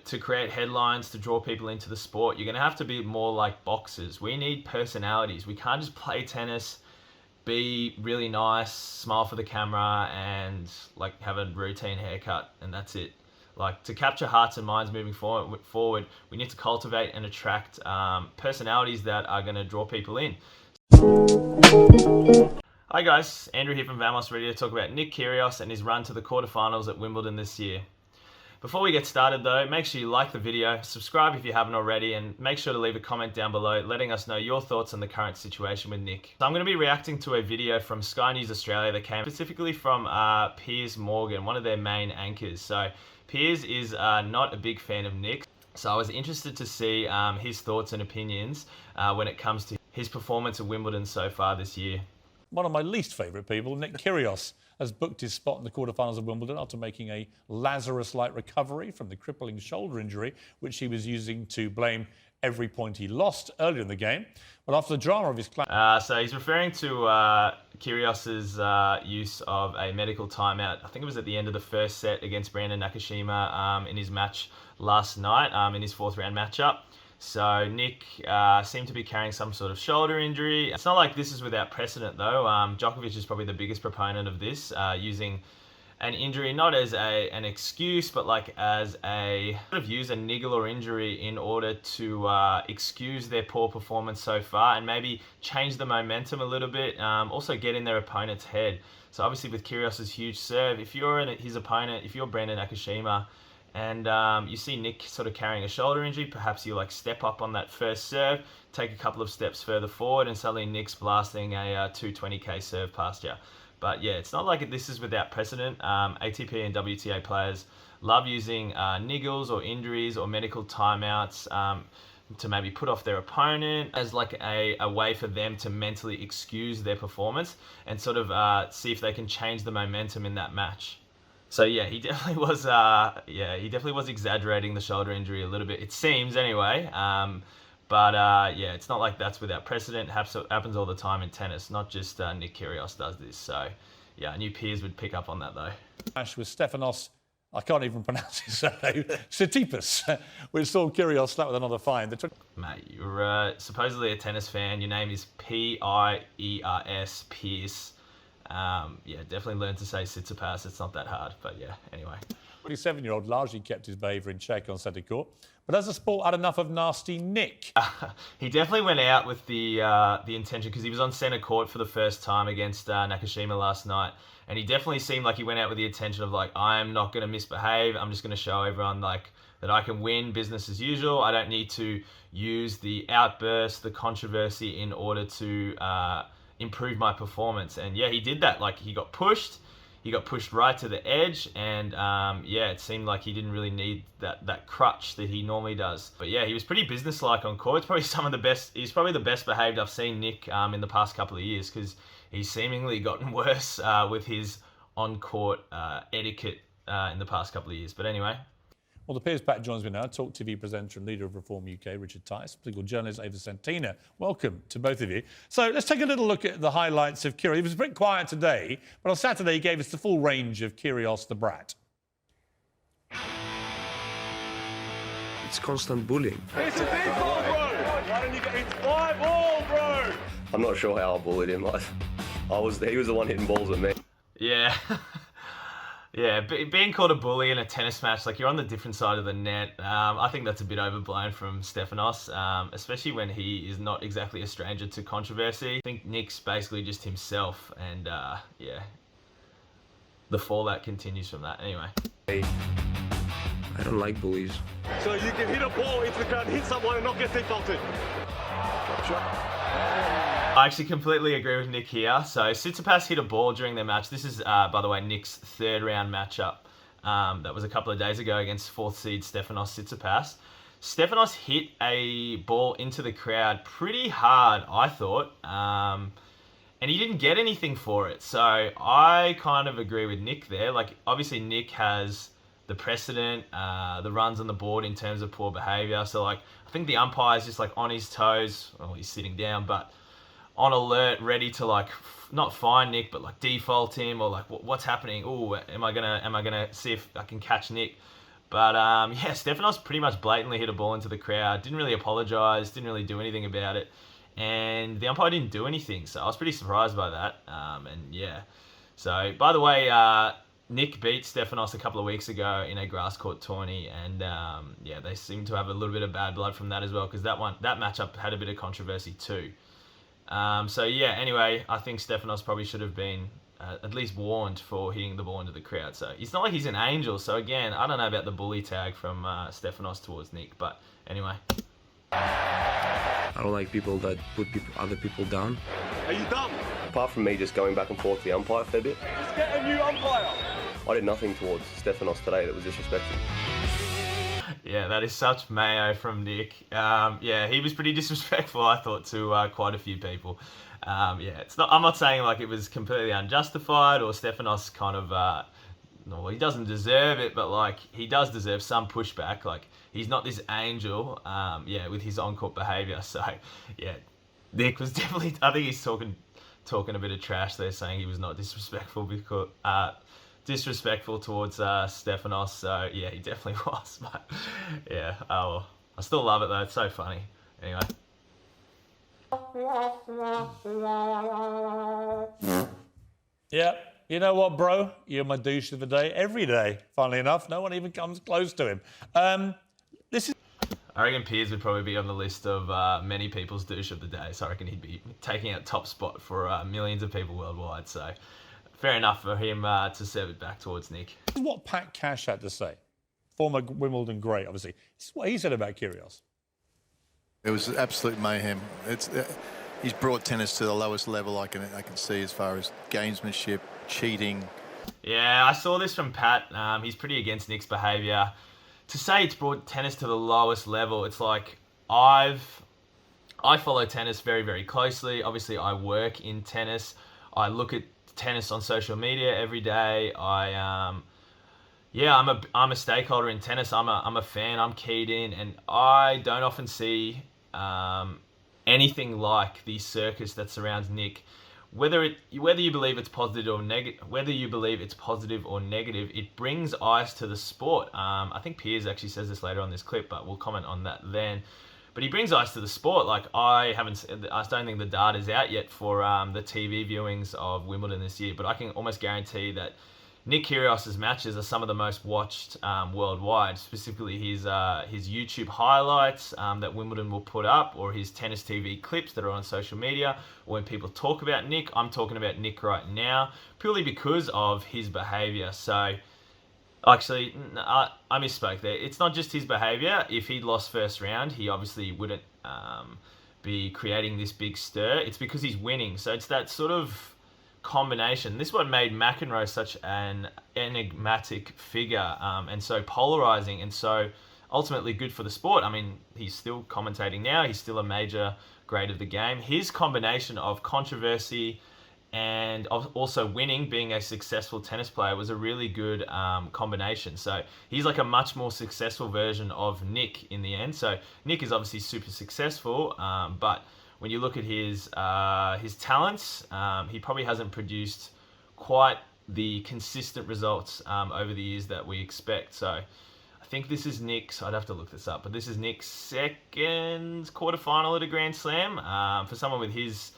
to create headlines, to draw people into the sport, you're going to have to be more like boxers. We need personalities. We can't just play tennis, be really nice, smile for the camera, and like have a routine haircut, and that's it. Like, to capture hearts and minds moving forward, we need to cultivate and attract personalities that are going to draw people in. Hi guys, Andrew here from Vamos, ready to talk about Nick Kyrgios and his run to the quarterfinals at Wimbledon this year. Before we get started though, make sure you like the video, subscribe if you haven't already, and make sure to leave a comment down below letting us know your thoughts on the current situation with Nick. So I'm going to be reacting to a video from Sky News Australia that came specifically from Piers Morgan, one of their main anchors. So Piers is not a big fan of Nick, so I was interested to see his thoughts and opinions when it comes to his performance at Wimbledon so far this year. One of my least favourite people, Nick Kyrgios, has booked his spot in the quarterfinals of Wimbledon after making a Lazarus-like recovery from the crippling shoulder injury, which he was using to blame every point he lost earlier in the game. But after the drama of his clash... So he's referring to Kyrgios's use of a medical timeout. I think it was at the end of the first set against Brandon Nakashima in his match last night, in his fourth round matchup. So Nick seemed to be carrying some sort of shoulder injury. It's not like this is without precedent though. Djokovic is probably the biggest proponent of this, using an injury not as an excuse, but like as a sort of use a niggle or injury in order to excuse their poor performance so far and maybe change the momentum a little bit. Also get in their opponent's head. So obviously with Kyrgios's huge serve, if you're his opponent, if you're Brandon Nakashima, and you see Nick sort of carrying a shoulder injury, perhaps you like step up on that first serve, take a couple of steps further forward, and suddenly Nick's blasting a 220k serve past you. But yeah, it's not like this is without precedent. ATP and WTA players love using niggles or injuries or medical timeouts to maybe put off their opponent as like a way for them to mentally excuse their performance and sort of see if they can change the momentum in that match. So yeah, he definitely was exaggerating the shoulder injury a little bit, it seems anyway. Yeah, it's not like that's without precedent. It happens all the time in tennis, not just Nick Kyrgios does this. So yeah, I knew Piers would pick up on that though. Clash with Stefanos, I can't even pronounce his surname, Tsitsipas, which saw Kyrgios slap with another fine. Mate, you're supposedly a tennis fan. Your name is P-I-E-R-S, Pierce. Yeah, definitely learn to say Tsitsipas. It's not that hard, but yeah, anyway. 27-year-old largely kept his behaviour in check on centre court, but has the sport had enough of nasty Nick? He definitely went out with the intention, because he was on centre court for the first time against Nakashima last night, and he definitely seemed like he went out with the intention of like, I'm not going to misbehave, I'm just going to show everyone like that I can win business as usual. I don't need to use the outburst, the controversy in order to improve my performance. And yeah, he did that. Like, he got pushed right to the edge, and yeah, it seemed like he didn't really need that crutch that he normally does. But yeah, he was pretty businesslike on court. It's probably he's probably the best behaved I've seen Nick in the past couple of years, because he's seemingly gotten worse with his on-court etiquette in the past couple of years. But anyway. Well, the Piers Pack joins me now, Talk TV presenter and leader of Reform UK, Richard Tice, political journalist Ava Santina. Welcome to both of you. So let's take a little look at the highlights of Kyrgios. He was a bit quiet today, but on Saturday he gave us the full range of Kyrgios the Brat. It's constant bullying. It's a big ball, bro! Why don't you get it's my ball, bro? I'm not sure how I bullied him. He was the one hitting balls at me. Yeah. Yeah, being called a bully in a tennis match, like, you're on the different side of the net. I think that's a bit overblown from Stefanos, especially when he is not exactly a stranger to controversy. I think Nick's basically just himself, and yeah, the fallout continues from that. Anyway. I don't like bullies. So you can hit a ball into the crowd, hit someone and not get defaulted. I actually completely agree with Nick here. So Tsitsipas hit a ball during their match. This is, by the way, Nick's third round matchup. That was a couple of days ago against fourth seed Stefanos Tsitsipas. Stefanos hit a ball into the crowd pretty hard, I thought. And he didn't get anything for it. So I kind of agree with Nick there. Like, obviously Nick has the precedent, the runs on the board in terms of poor behaviour. So like, I think the umpire's just like on his toes. Well, he's sitting down, but on alert, ready to like not fine Nick, but like default him, or like what's happening? Oh, am I gonna see if I can catch Nick? But yeah, Stefanos pretty much blatantly hit a ball into the crowd. Didn't really apologise. Didn't really do anything about it. And the umpire didn't do anything. So I was pretty surprised by that. And yeah. So, by the way, Nick beat Stefanos a couple of weeks ago in a grass court tourney, and yeah, they seem to have a little bit of bad blood from that as well, because that matchup had a bit of controversy too. So yeah, anyway, I think Stefanos probably should have been at least warned for hitting the ball into the crowd. So it's not like he's an angel. So again, I don't know about the bully tag from Stefanos towards Nick, but anyway. I don't like people that put other people down. Are you done? Apart from me just going back and forth to the umpire a fair bit, Just get a new umpire. I did nothing towards Stefanos today that was disrespectful. Yeah, that is such mayo from Nick. Yeah, he was pretty disrespectful, I thought, to quite a few people. Yeah, it's not. I'm not saying like it was completely unjustified or Stefanos kind of. No, he doesn't deserve it, but like he does deserve some pushback. Like he's not this angel. Yeah, with his on-court behaviour. So yeah, Nick was definitely. I think he's talking a bit of trash there, saying he was not disrespectful because. Disrespectful towards Stefanos, so yeah, he definitely was. But yeah, oh, I still love it though. It's so funny. Anyway. Yeah, you know what, bro? You're my douche of the day every day. Funnily enough, no one even comes close to him. This is. I reckon Piers would probably be on the list of many people's douche of the day. So I reckon he'd be taking out top spot for millions of people worldwide. So. Fair enough for him to serve it back towards Nick. This is what Pat Cash had to say. Former Wimbledon great, obviously. This is what he said about Kyrgios. It was absolute mayhem. He's brought tennis to the lowest level I can see as far as gamesmanship, cheating. Yeah, I saw this from Pat. He's pretty against Nick's behaviour. To say it's brought tennis to the lowest level, it's like I follow tennis very, very closely. Obviously, I work in tennis. I look at tennis on social media every day. I'm a stakeholder in tennis. I'm a fan. I'm keyed in, and I don't often see anything like the circus that surrounds Nick. Whether you believe it's positive or negative, it brings eyes to the sport. I think Piers actually says this later on this clip, but we'll comment on that then. But he brings eyes to the sport. Like I don't think the data's out yet for the TV viewings of Wimbledon this year. But I can almost guarantee that Nick Kyrgios' matches are some of the most watched worldwide. Specifically, his YouTube highlights that Wimbledon will put up, or his tennis TV clips that are on social media. Or when people talk about Nick, I'm talking about Nick right now, purely because of his behaviour. So. Actually, I misspoke there. It's not just his behaviour. If he'd lost first round, he obviously wouldn't be creating this big stir. It's because he's winning. So it's that sort of combination. This is what made McEnroe such an enigmatic figure and so polarising and so ultimately good for the sport. I mean, he's still commentating now. He's still a major grade of the game. His combination of controversy and also winning, being a successful tennis player, was a really good combination. So he's like a much more successful version of Nick in the end. So Nick is obviously super successful, but when you look at his talents, he probably hasn't produced quite the consistent results over the years that we expect. So I think this is Nick's, I'd have to look this up, but this is Nick's second quarterfinal at a Grand Slam. For someone with his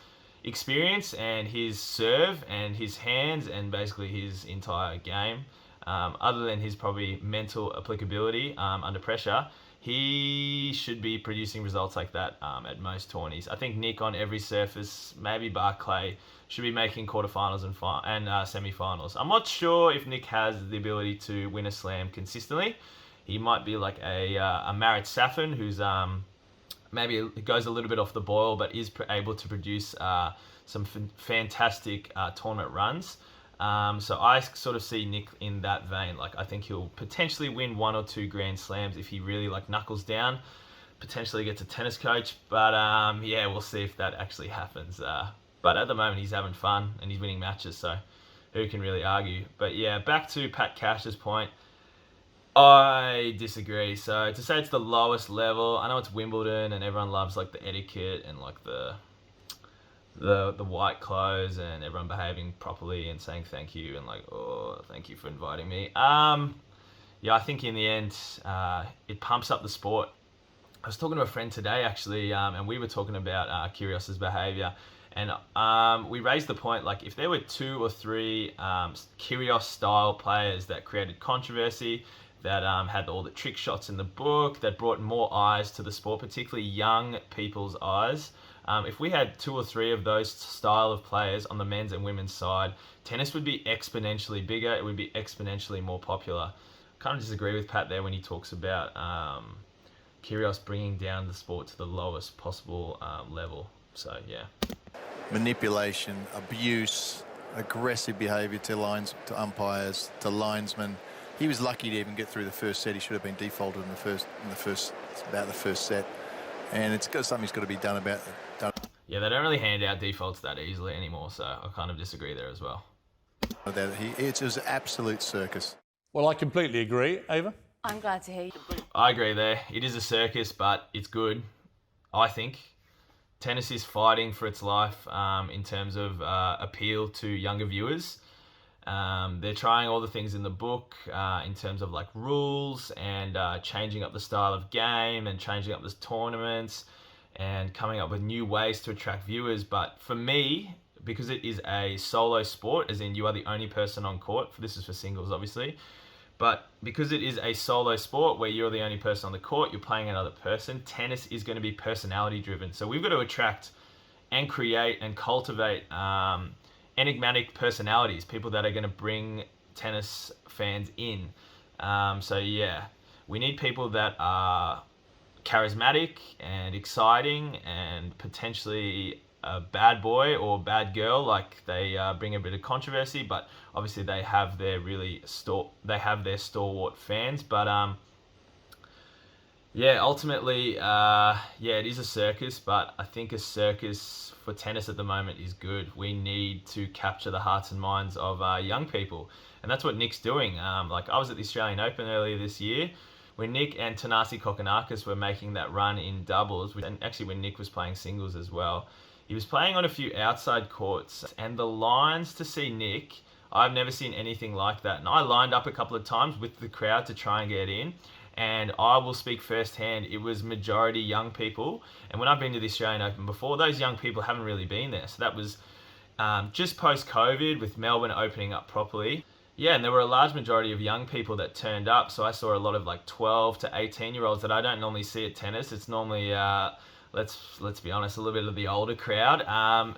experience and his serve and his hands and basically his entire game, other than his probably mental applicability under pressure, he should be producing results like that at most tourneys. I think Nick on every surface, maybe bar clay, should be making quarterfinals and semi-finals. I'm not sure if Nick has the ability to win a slam consistently. He might be like a Marat Safin, who's maybe it goes a little bit off the boil, but is able to produce some fantastic tournament runs. So I sort of see Nick in that vein. Like I think he'll potentially win 1 or 2 Grand Slams if he really like knuckles down. Potentially gets a tennis coach, but yeah, we'll see if that actually happens. But at the moment, he's having fun and he's winning matches, so who can really argue? But yeah, back to Pat Cash's point. I disagree. So to say it's the lowest level, I know it's Wimbledon and everyone loves like the etiquette and like the white clothes and everyone behaving properly and saying thank you and like, oh, thank you for inviting me. yeah, I think in the end, it pumps up the sport. I was talking to a friend today actually, and we were talking about Kyrgios's behaviour, and we raised the point, like, if there were 2 or 3 Kyrgios-style players that created controversy, that had all the trick shots in the book, that brought more eyes to the sport, particularly young people's eyes. If we had 2 or 3 of those style of players on the men's and women's side, tennis would be exponentially bigger. It would be exponentially more popular. Kind of disagree with Pat there when he talks about Kyrgios bringing down the sport to the lowest possible level. So, yeah. Manipulation, abuse, aggressive behaviour to umpires, to linesmen. He was lucky to even get through the first set. He should have been defaulted in the first set. And it's got something's got to be done about it. Yeah, they don't really hand out defaults that easily anymore, so I kind of disagree there as well. It was an absolute circus. Well, I completely agree. Ava? I'm glad to hear you. I agree there. It is a circus, but it's good, I think. Tennis is fighting for its life in terms of appeal to younger viewers. They're trying all the things in the book in terms of like rules and changing up the style of game and changing up the tournaments and coming up with new ways to attract viewers. But for me, because it is a solo sport, as in you are the only person on court, this is for singles obviously, but because it is a solo sport where you're the only person on the court, you're playing another person, tennis is going to be personality driven. So we've got to attract and create and cultivate enigmatic personalities, people that are going to bring tennis fans in. So yeah, we need people that are charismatic and exciting and potentially a bad boy or bad girl, like they bring a bit of controversy, but obviously they have their stalwart fans. But yeah, ultimately, yeah, it is a circus, but I think a circus for tennis at the moment is good. We need to capture the hearts and minds of young people, and that's what Nick's doing. Like, I was at the Australian Open earlier this year when Nick and Thanasi Kokkinakis were making that run in doubles, and actually when Nick was playing singles as well. He was playing on a few outside courts, and the lines to see Nick, I've never seen anything like that. And I lined up a couple of times with the crowd to try and get in, and I will speak firsthand, it was majority young people. And when I've been to the Australian Open before, those young people haven't really been there. So that was just post-COVID with Melbourne opening up properly. Yeah, and there were a large majority of young people that turned up. So I saw a lot of like 12 to 18-year-olds that I don't normally see at tennis. It's normally... let's be honest, a little bit of the older crowd.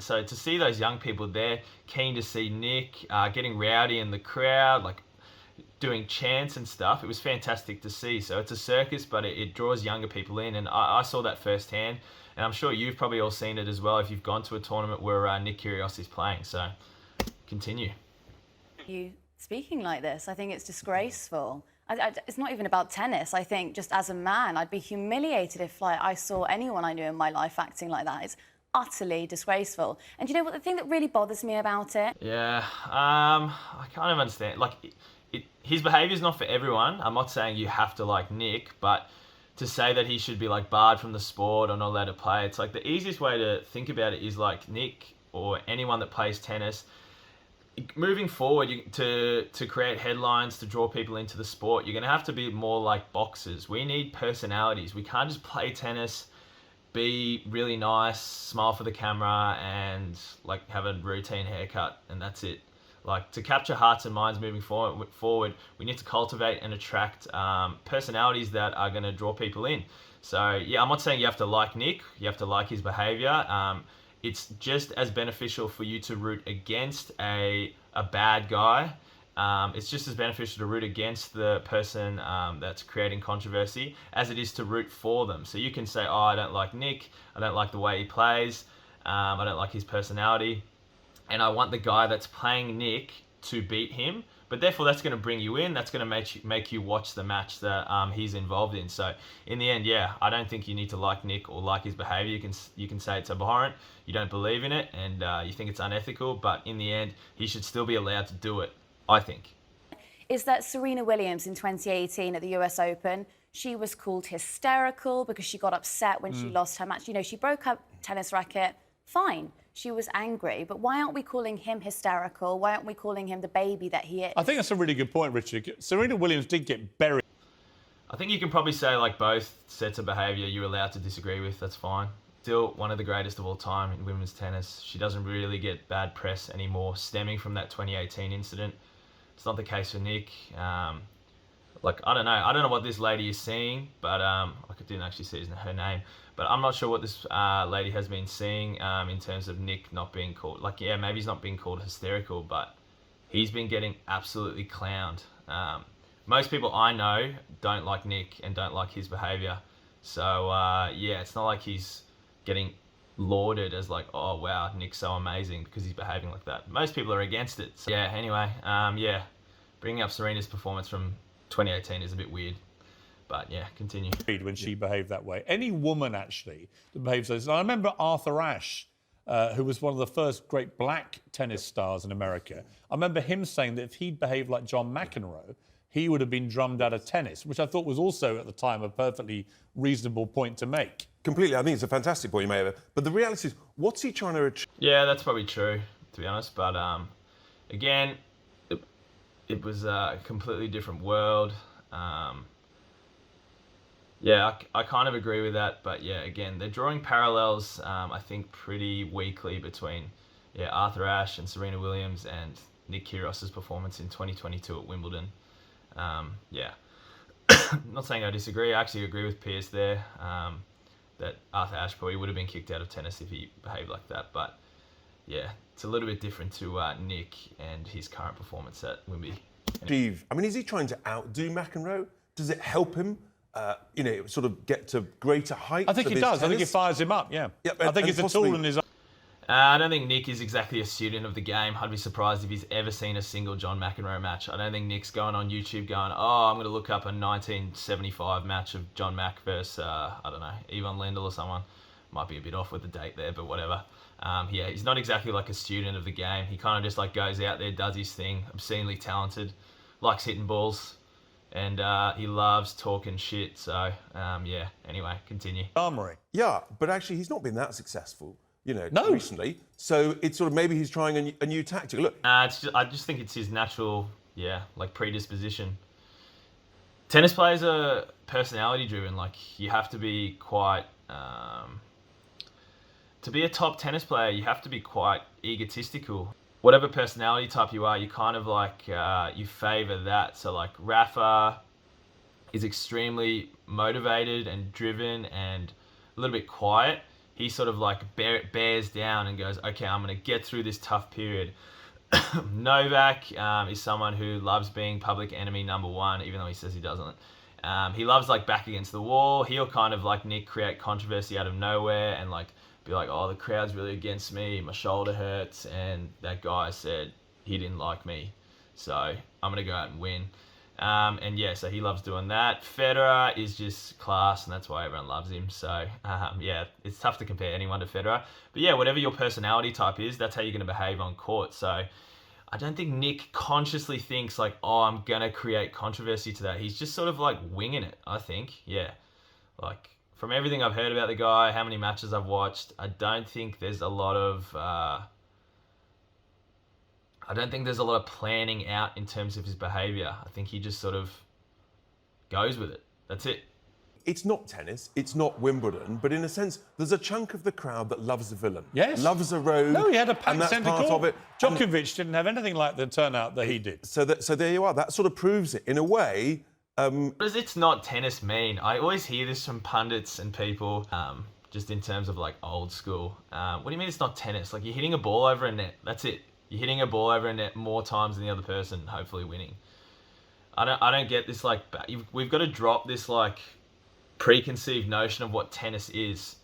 So to see those young people there, keen to see Nick, getting rowdy in the crowd, like doing chants and stuff, it was fantastic to see. So it's a circus, but it draws younger people in, and I saw that firsthand. And I'm sure you've probably all seen it as well if you've gone to a tournament where Nick Kyrgios is playing. So continue. You speaking like this, I think it's disgraceful. It's not even about tennis. I think just as a man, I'd be humiliated if like I saw anyone I knew in my life acting like that. It's utterly disgraceful. And you know what? The thing that really bothers me about it? Yeah, I kind of understand. Like, his behaviour is not for everyone. I'm not saying you have to like Nick, but to say that he should be like barred from the sport or not allowed to play, it's like the easiest way to think about it is like Nick or anyone that plays tennis. Moving forward, to create headlines, to draw people into the sport, you're going to have to be more like boxers. We need personalities. We can't just play tennis, be really nice, smile for the camera, and like have a routine haircut, and that's it. Like, to capture hearts and minds moving forward, we need to cultivate and attract personalities that are going to draw people in. So yeah, I'm not saying you have to like Nick, you have to like his behaviour. It's just as beneficial for you to root against a bad guy. It's just as beneficial to root against the person that's creating controversy as it is to root for them. So you can say, oh, I don't like Nick, I don't like the way he plays, I don't like his personality, and I want the guy that's playing Nick to beat him. But therefore, that's going to bring you in. That's going to make you watch the match that he's involved in. So in the end, yeah, I don't think you need to like Nick or like his behaviour. You can say it's abhorrent, you don't believe in it, and you think it's unethical. But in the end, he should still be allowed to do it, I think. Is that Serena Williams in 2018 at the US Open, she was called hysterical because she got upset when she lost her match. You know, she broke her tennis racket. Fine. she was angry. But why aren't we calling him hysterical? Why aren't we calling him the baby that he is? I think that's a really good point, Richard. Serena Williams did get buried. I think you can probably say like both sets of behaviour you're allowed to disagree with. That's fine. Still one of the greatest of all time in women's tennis. She doesn't really get bad press anymore, stemming from that 2018 incident. It's not the case for Nick. Like, I don't know what this lady is seeing, but I didn't actually see her name. But I'm not sure what this lady has been seeing in terms of Nick not being called. Like, yeah, maybe he's not being called hysterical, but he's been getting absolutely clowned. Most people I know don't like Nick and don't like his behaviour. So, yeah, it's not like he's getting lauded as like, oh, wow, Nick's so amazing because he's behaving like that. Most people are against it. So, yeah, anyway, yeah, bringing up Serena's performance from 2018 is a bit weird. But, yeah, continue. When she behaved that way. Any woman, actually, that behaves like this. And I remember Arthur Ashe, who was one of the first great black tennis stars in America. I remember him saying that if he'd behaved like John McEnroe, he would have been drummed out of tennis, which I thought was also, at the time, a perfectly reasonable point to make. Completely. I think it's a fantastic point you made. But the reality is, what's he trying to achieve? Yeah, that's probably true, to be honest. But, again, it was a completely different world. Yeah, I kind of agree with that. But, yeah, again, they're drawing parallels, I think, pretty weakly between Arthur Ashe and Serena Williams and Nick Kyrgios' performance in 2022 at Wimbledon. Yeah, not saying I disagree. I actually agree with Piers there that Arthur Ashe probably would have been kicked out of tennis if he behaved like that. But yeah, it's a little bit different to Nick and his current performance at Wimby. Steve, I mean, is he trying to outdo McEnroe? Does it help him, sort of get to greater heights? I think it does. I think it fires him up, yeah. I think it's a tool in his own. I don't think Nick is exactly a student of the game. I'd be surprised if he's ever seen a single John McEnroe match. I don't think Nick's going on YouTube going, oh, I'm going to look up a 1975 match of John Mac versus, I don't know, Ivan Lendl or someone. Might be a bit off with the date there, but whatever. Yeah, he's not exactly like a student of the game. He kind of just like goes out there, does his thing, obscenely talented, likes hitting balls, and he loves talking shit. So, yeah, anyway, continue. Armory. Yeah, but actually he's not been that successful. Recently. So it's sort of maybe he's trying a new tactic. Look, I just think it's his natural, predisposition. Tennis players are personality driven. Like, you have to be quite, to be a top tennis player, you have to be quite egotistical. Whatever personality type you are, you kind of like, you favour that. So like Rafa is extremely motivated and driven and a little bit quiet. He sort of like bears down and goes, okay, I'm going to get through this tough period. Novak is someone who loves being public enemy number one, even though he says he doesn't. He loves like back against the wall. He'll kind of like Nick create controversy out of nowhere and like be like, oh, the crowd's really against me. My shoulder hurts. And that guy said he didn't like me. So I'm going to go out and win. And yeah, so he loves doing that. Federer is just class, and that's why everyone loves him. So yeah, it's tough to compare anyone to Federer. But yeah, whatever your personality type is, that's how you're going to behave on court. So I don't think Nick consciously thinks like, oh, I'm going to create controversy to that. He's just sort of like winging it, I think. Yeah. Like, from everything I've heard about the guy, how many matches I've watched, I don't think there's a lot of planning out in terms of his behaviour. I think he just sort of goes with it. That's it. It's not tennis, it's not Wimbledon, but in a sense, there's a chunk of the crowd that loves a villain. Yes. Loves a road. No, he had a and packed that's centre part court. of it. Djokovic didn't have anything like the turnout that he did. So there you are. That sort of proves it. In a way... What does it's not tennis mean? I always hear this from pundits and people, just in terms of like old school. What do you mean it's not tennis? Like, you're hitting a ball over a net. That's it. You're hitting a ball over a net more times than the other person, hopefully winning. I don't get this, like, we've got to drop this, like, preconceived notion of what tennis is.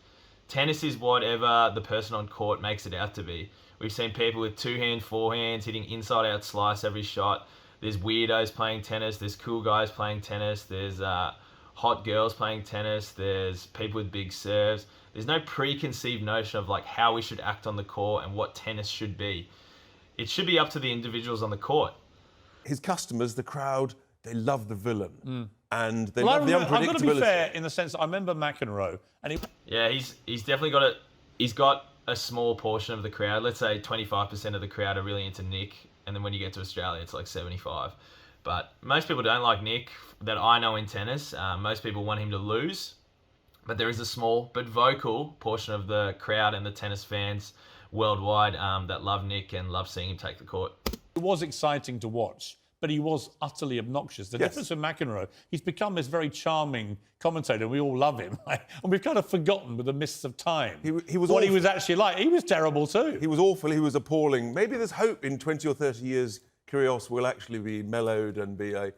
Tennis is whatever the person on court makes it out to be. We've seen people with two hands, four hands, hitting inside-out slice every shot. There's weirdos playing tennis. There's cool guys playing tennis. There's hot girls playing tennis. There's people with big serves. There's no preconceived notion of, like, how we should act on the court and what tennis should be. It should be up to the individuals on the court. His customers, the crowd, they love the villain. And they love the unpredictability. I've got to be fair in the sense that I remember McEnroe. And yeah, he's definitely got it. He's got a small portion of the crowd. Let's say 25% of the crowd are really into Nick, and then when you get to Australia, it's like 75. But most people don't like Nick that I know in tennis. Most people want him to lose. But there is a small but vocal portion of the crowd and the tennis fans worldwide that love Nick and love seeing him take the court. It was exciting to watch, but he was utterly obnoxious. The difference with McEnroe, he's become this very charming commentator, and we all love him. Right? And we've kind of forgotten with the mists of time He was what he awful. was actually like. He was terrible too. He was awful. He was appalling. Maybe there's hope in 20 or 30 years. Kyrgios will actually be mellowed and be a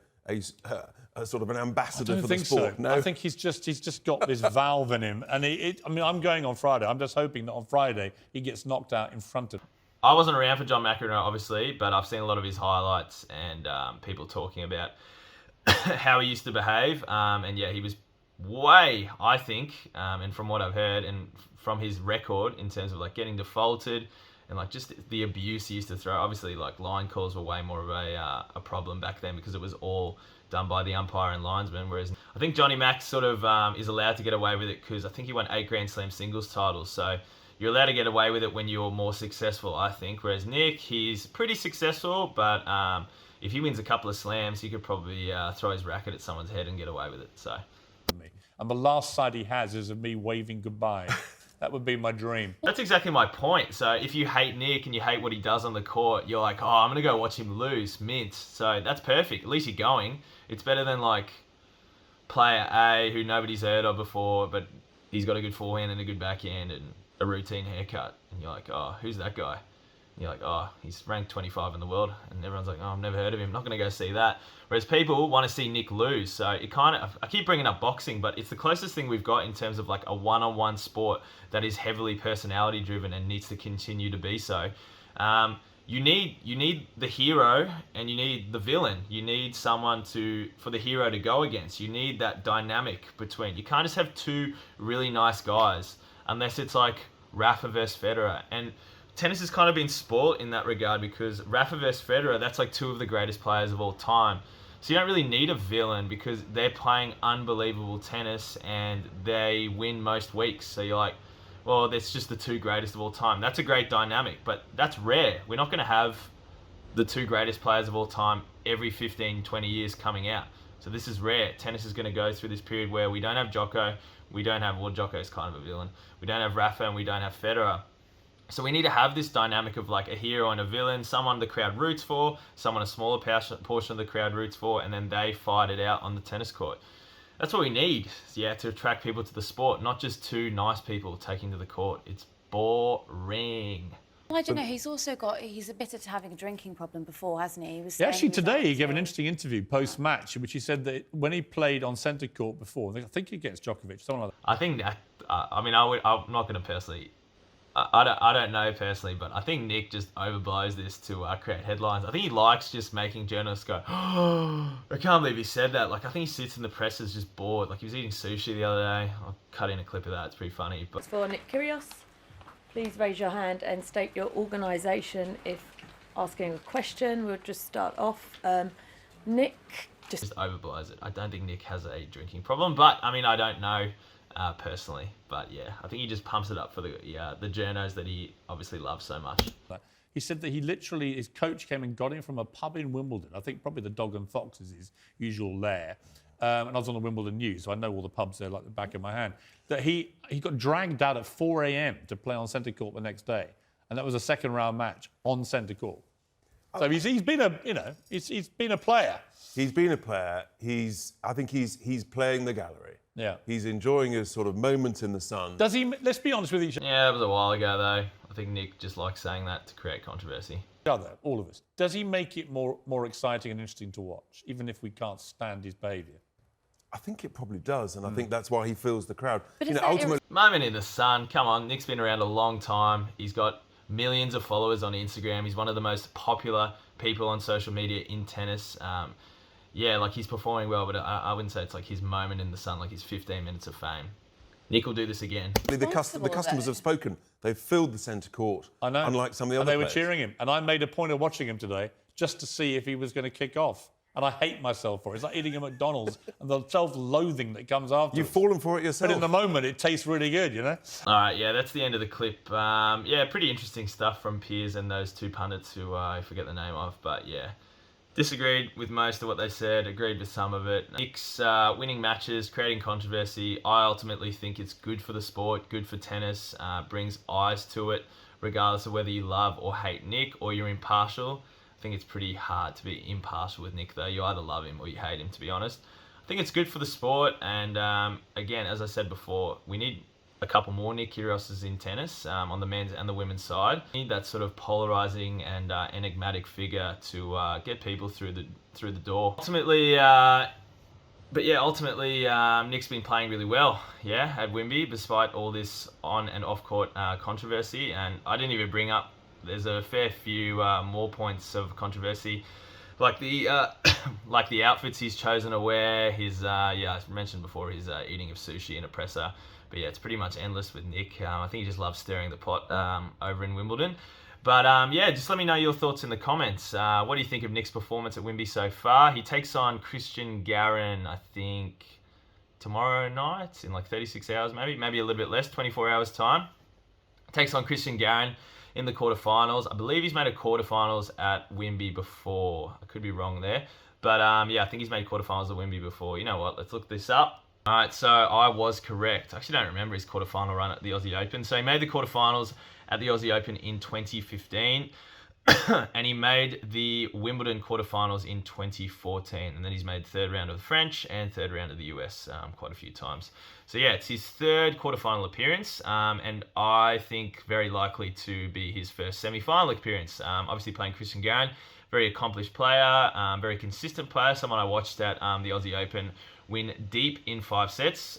sort of an ambassador for the sport. So. No, I think he's just got this valve in him, and I mean, I'm going on Friday. I'm just hoping that on Friday he gets knocked out in front of him. I wasn't around for John McEnroe, obviously, but I've seen a lot of his highlights and people talking about how he used to behave. And yeah, he was way, I think, and from what I've heard and from his record in terms of like getting defaulted and like just the abuse he used to throw. Obviously, like line calls were way more of a problem back then because it was all done by the umpire and linesman. Whereas I think Johnny Mac sort of is allowed to get away with it because I think he won 8 Grand Slam singles titles. So you're allowed to get away with it when you're more successful, I think. Whereas Nick, he's pretty successful, but if he wins a couple of slams, he could probably throw his racket at someone's head and get away with it. So. And the last sight he has is of me waving goodbye. That would be my dream. That's exactly my point. So if you hate Nick and you hate what he does on the court, you're like, oh, I'm going to go watch him lose, mint. So that's perfect. At least you're going. It's better than like player A who nobody's heard of before, but he's got a good forehand and a good backhand and a routine haircut. And you're like, oh, who's that guy? And you're like, oh, he's ranked 25 in the world. And everyone's like, oh, I've never heard of him. Not going to go see that. Whereas people want to see Nick lose. So it kind of, I keep bringing up boxing, but it's the closest thing we've got in terms of like a one-on-one sport that is heavily personality driven and needs to continue to be so. You need the hero and you need the villain. You need someone for the hero to go against. You need that dynamic between. You can't just have two really nice guys unless it's like Rafa versus Federer. And tennis has kind of been spoilt in that regard because Rafa versus Federer, that's like two of the greatest players of all time. So you don't really need a villain because they're playing unbelievable tennis and they win most weeks. So you're like, well, that's just the two greatest of all time. That's a great dynamic, but that's rare. We're not going to have the two greatest players of all time every 15, 20 years coming out. So this is rare. Tennis is going to go through this period where we don't have Djoko, well, Djoko's kind of a villain. We don't have Rafa and we don't have Federer. So we need to have this dynamic of like a hero and a villain, someone the crowd roots for, someone a smaller portion of the crowd roots for, and then they fight it out on the tennis court. That's what we need, yeah, to attract people to the sport, not just two nice people taking to the court. It's boring. Well, I don't know. He's admitted to having a drinking problem before, hasn't he? Actually, today he gave an interesting interview post-match in which he said that when he played on centre court before, I think against Djokovic, something like that. I think that, I'm not going to personally, I don't know personally, but I think Nick just overblows this to create headlines. I think he likes just making journalists go, oh, I can't believe he said that. Like, I think he sits in the press as just bored. Like, he was eating sushi the other day. I'll cut in a clip of that. It's pretty funny. But For Nick Kyrgios, please raise your hand and state your organisation if asking a question. We'll just start off. Nick, just overblows it. I don't think Nick has a drinking problem, but I mean, I don't know personally. But yeah, I think he just pumps it up for the journos that he obviously loves so much. He said that his coach came and got him from a pub in Wimbledon. I think probably the Dog and Fox is his usual lair. And I was on the Wimbledon News, so I know all the pubs there like the back of my hand. That he got dragged out at 4 a.m. to play on centre court the next day, and that was a second round match on centre court. So he's been a player. He's been a player. I think he's playing the gallery. Yeah. He's enjoying his sort of moment in the sun. Does he? Let's be honest with each Yeah, that was a while ago though. I think Nick just likes saying that to create controversy. other, all of us. Does he make it more exciting and interesting to watch, even if we can't stand his behaviour? I think it probably does, and I think that's why he fills the crowd. But Ultimately, moment in the sun. Come on, Nick's been around a long time. He's got millions of followers on Instagram. He's one of the most popular people on social media in tennis. Yeah, like he's performing well, but I wouldn't say it's like his moment in the sun, like his 15 minutes of fame. Nick will do this again. the customers have spoken. They've filled the centre court. I know. Unlike some of the other And they were players. cheering him. And I made a point of watching him today just to see if he was going to kick off. and I hate myself for it. It's like eating a McDonald's and the self-loathing that comes after. You've fallen for it yourself. But in the moment, it tastes really good, you know? All right, yeah, that's the end of the clip. Yeah, pretty interesting stuff from Piers and those two pundits who I forget the name of, but yeah. Disagreed with most of what they said, agreed with some of it. Nick's winning matches, creating controversy. I ultimately think it's good for the sport, good for tennis, brings eyes to it, regardless of whether you love or hate Nick or you're impartial. I think it's pretty hard to be impartial with Nick, though. You either love him or you hate him, to be honest. I think it's good for the sport, and again, as I said before, we need a couple more Nick Kyrgioses in tennis on the men's and the women's side. We need that sort of polarizing and enigmatic figure to get people through the door. Ultimately, Nick's been playing really well, at Wimby, despite all this on and off court controversy. And I didn't even bring up. There's a fair few more points of controversy, like the outfits he's chosen to wear. His I mentioned before his eating of sushi in a presser. But yeah, it's pretty much endless with Nick. I think he just loves stirring the pot over in Wimbledon. But just let me know your thoughts in the comments. What do you think of Nick's performance at Wimby so far? He takes on Christian Garin, I think, tomorrow night in like 36 hours, maybe a little bit less, 24 hours time. Takes on Christian Garin in the quarterfinals. I believe he's made a quarterfinals at Wimby before. I could be wrong there. But I think he's made quarterfinals at Wimby before. You know what? Let's look this up. All right, so I was correct. I actually don't remember his quarterfinal run at the Aussie Open. So he made the quarterfinals at the Aussie Open in 2015, and he made the Wimbledon quarterfinals in 2014. And then he's made third round of the French and third round of the US quite a few times. So yeah, it's his third quarterfinal appearance, and I think very likely to be his first semi-final appearance. Obviously playing Christian Garin, very accomplished player, very consistent player, someone I watched at the Aussie Open win deep in 5 sets,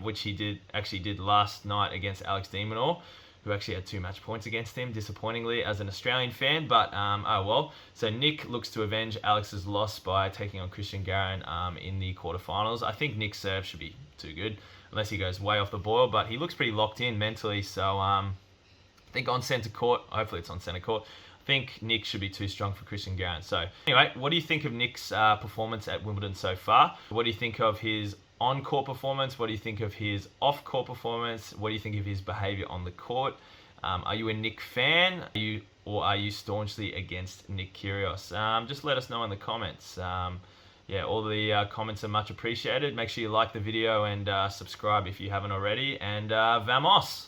which he did last night against Alex de Minaur, who actually had 2 match points against him, disappointingly, as an Australian fan, but oh well. So Nick looks to avenge Alex's loss by taking on Christian Garin in the quarterfinals. I think Nick's serve should be too good, unless he goes way off the boil, but he looks pretty locked in mentally, so I think on centre court, hopefully it's on centre court, I think Nick should be too strong for Christian Garin. So anyway, what do you think of Nick's performance at Wimbledon so far? What do you think of his on-court performance? What do you think of his off-court performance? What do you think of his behaviour on the court? Are you a Nick fan? Are you staunchly against Nick Kyrgios? Just let us know in the comments. All the comments are much appreciated. Make sure you like the video and subscribe if you haven't already. And vamos!